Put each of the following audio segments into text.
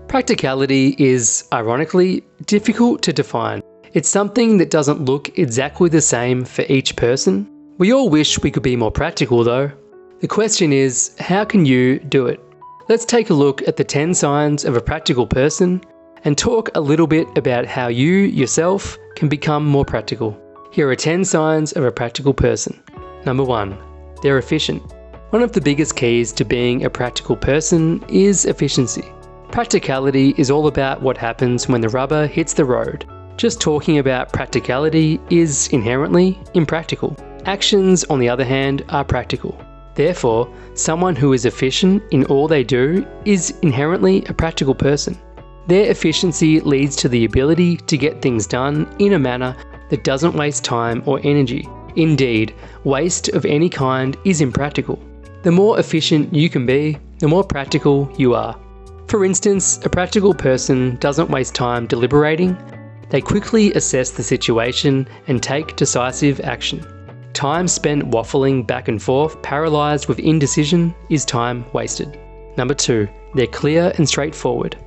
Practicality is, ironically, difficult to define. It's something that doesn't look exactly the same for each person. We all wish we could be more practical though. The question is, how can you do it? Let's take a look at the 10 signs of a practical person and talk a little bit about how you, yourself, can become more practical. Here are 10 signs of a practical person. Number 1. They're efficient. One of the biggest keys to being a practical person is efficiency. Practicality is all about what happens when the rubber hits the road. Just talking about practicality is inherently impractical. Actions, on the other hand, are practical. Therefore, someone who is efficient in all they do is inherently a practical person. Their efficiency leads to the ability to get things done in a manner that doesn't waste time or energy. Indeed, waste of any kind is impractical. The more efficient you can be, the more practical you are. For instance, a practical person doesn't waste time deliberating. They quickly assess the situation and take decisive action. Time spent waffling back and forth, paralysed with indecision, is time wasted. Number 2, they're clear and straightforward.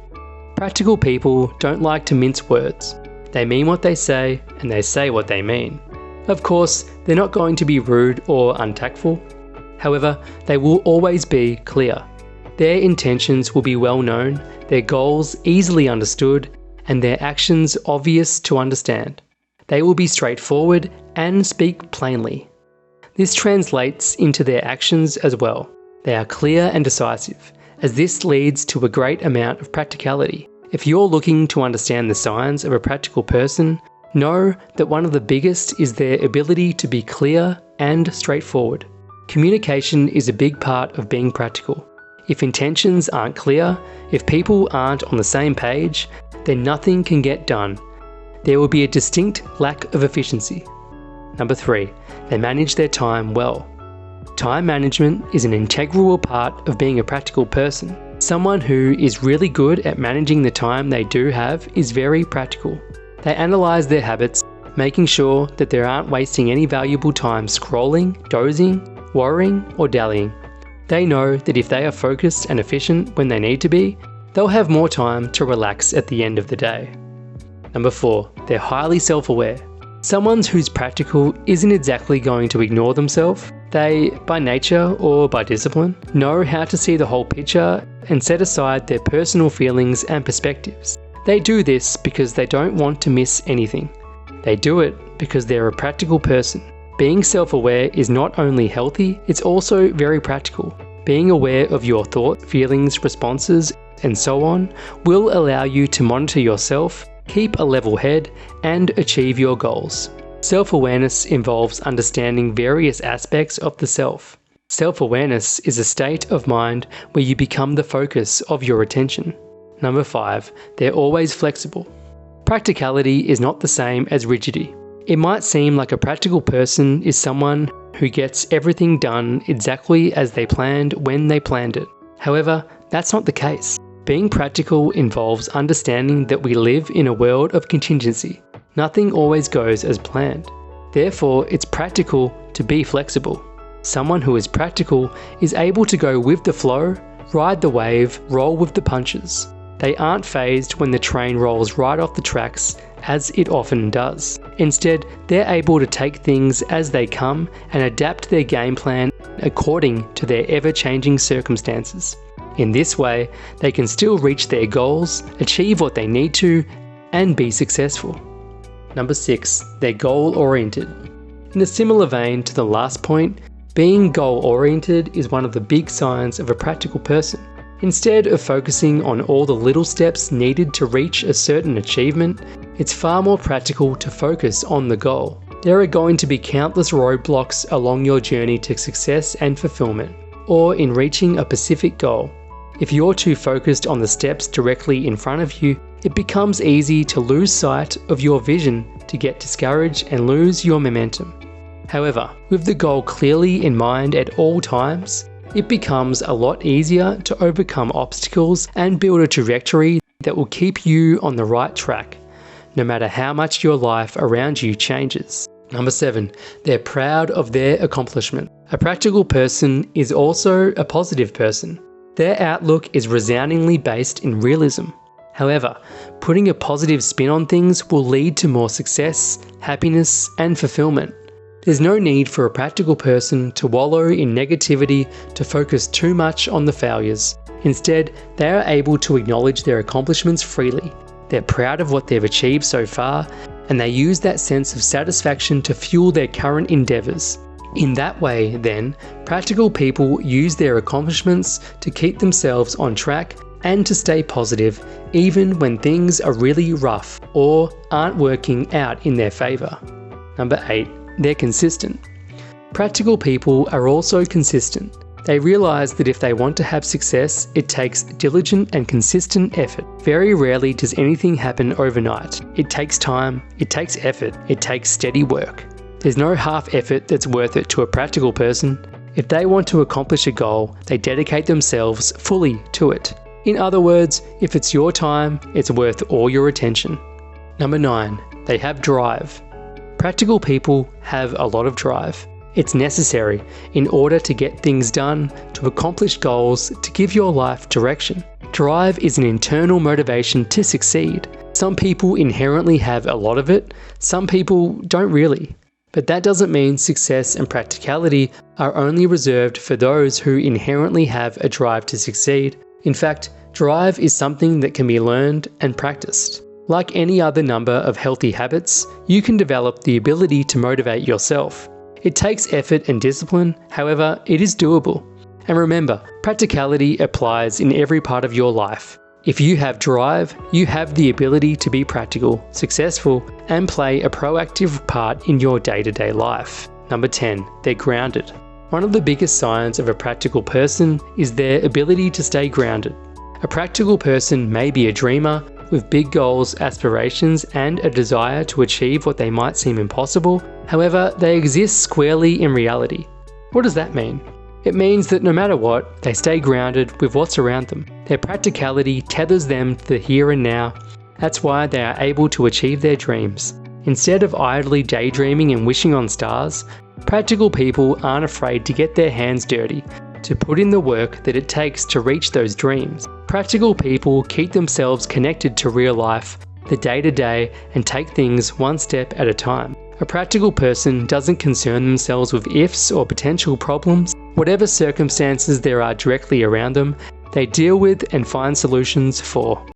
Practical people don't like to mince words. They mean what they say, and they say what they mean. Of course, they're not going to be rude or untactful. However, they will always be clear. Their intentions will be well known, their goals easily understood, and their actions obvious to understand. They will be straightforward and speak plainly. This translates into their actions as well. They are clear and decisive, as this leads to a great amount of practicality. If you're looking to understand the signs of a practical person, know that one of the biggest is their ability to be clear and straightforward. Communication is a big part of being practical. If intentions aren't clear, if people aren't on the same page, then nothing can get done. There will be a distinct lack of efficiency. Number 3, they manage their time well. Time management is an integral part of being a practical person. Someone who is really good at managing the time they do have is very practical. They analyse their habits, making sure that they aren't wasting any valuable time scrolling, dozing, worrying, or dallying. They know that if they are focused and efficient when they need to be, they'll have more time to relax at the end of the day. Number 4, they're highly self-aware. Someone who's practical isn't exactly going to ignore themselves. They, by nature or by discipline, know how to see the whole picture and set aside their personal feelings and perspectives. They do this because they don't want to miss anything. They do it because they're a practical person. Being self-aware is not only healthy, it's also very practical. Being aware of your thoughts, feelings, responses, and so on will allow you to monitor yourself, keep a level head, and achieve your goals. Self-awareness involves understanding various aspects of the self. Self-awareness is a state of mind where you become the focus of your attention. Number 5, they're always flexible. Practicality is not the same as rigidity. It might seem like a practical person is someone who gets everything done exactly as they planned when they planned it. However, that's not the case. Being practical involves understanding that we live in a world of contingency. Nothing always goes as planned. Therefore, it's practical to be flexible. Someone who is practical is able to go with the flow, ride the wave, roll with the punches. They aren't fazed when the train rolls right off the tracks, as it often does. Instead, they're able to take things as they come and adapt their game plan according to their ever-changing circumstances. In this way, they can still reach their goals, achieve what they need to, and be successful. Number 6, they're goal-oriented. In a similar vein to the last point, being goal-oriented is one of the big signs of a practical person. Instead of focusing on all the little steps needed to reach a certain achievement, it's far more practical to focus on the goal. There are going to be countless roadblocks along your journey to success and fulfillment, or in reaching a specific goal. If you're too focused on the steps directly in front of you, it becomes easy to lose sight of your vision, to get discouraged and lose your momentum. However, with the goal clearly in mind at all times, it becomes a lot easier to overcome obstacles and build a trajectory that will keep you on the right track, no matter how much your life around you changes. Number 7, they're proud of their accomplishment. A practical person is also a positive person. Their outlook is resoundingly based in realism. However, putting a positive spin on things will lead to more success, happiness, and fulfillment. There's no need for a practical person to wallow in negativity to focus too much on the failures. Instead, they are able to acknowledge their accomplishments freely. They're proud of what they've achieved so far, and they use that sense of satisfaction to fuel their current endeavours. In that way, then, practical people use their accomplishments to keep themselves on track and to stay positive, even when things are really rough or aren't working out in their favour. Number 8. They're consistent. Practical people are also consistent. They realise that if they want to have success, it takes diligent and consistent effort. Very rarely does anything happen overnight. It takes time, it takes effort, it takes steady work. There's no half effort that's worth it to a practical person. If they want to accomplish a goal, they dedicate themselves fully to it. In other words, if it's your time, it's worth all your attention. Number 9. They have drive. Practical people have a lot of drive. It's necessary in order to get things done, to accomplish goals, to give your life direction. Drive is an internal motivation to succeed. Some people inherently have a lot of it, some people don't really. But that doesn't mean success and practicality are only reserved for those who inherently have a drive to succeed. In fact, drive is something that can be learned and practiced. Like any other number of healthy habits, you can develop the ability to motivate yourself. It takes effort and discipline, however, it is doable. And remember, practicality applies in every part of your life. If you have drive, you have the ability to be practical, successful, and play a proactive part in your day-to-day life. Number 10. They're grounded. One of the biggest signs of a practical person is their ability to stay grounded. A practical person may be a dreamer, with big goals, aspirations, and a desire to achieve what they might seem impossible. However, they exist squarely in reality. What does that mean? It means that no matter what, they stay grounded with what's around them. Their practicality tethers them to the here and now. That's why they are able to achieve their dreams. Instead of idly daydreaming and wishing on stars, practical people aren't afraid to get their hands dirty, to put in the work that it takes to reach those dreams. Practical people keep themselves connected to real life, the day-to-day, and take things one step at a time. A practical person doesn't concern themselves with ifs or potential problems. Whatever circumstances there are directly around them, they deal with and find solutions for.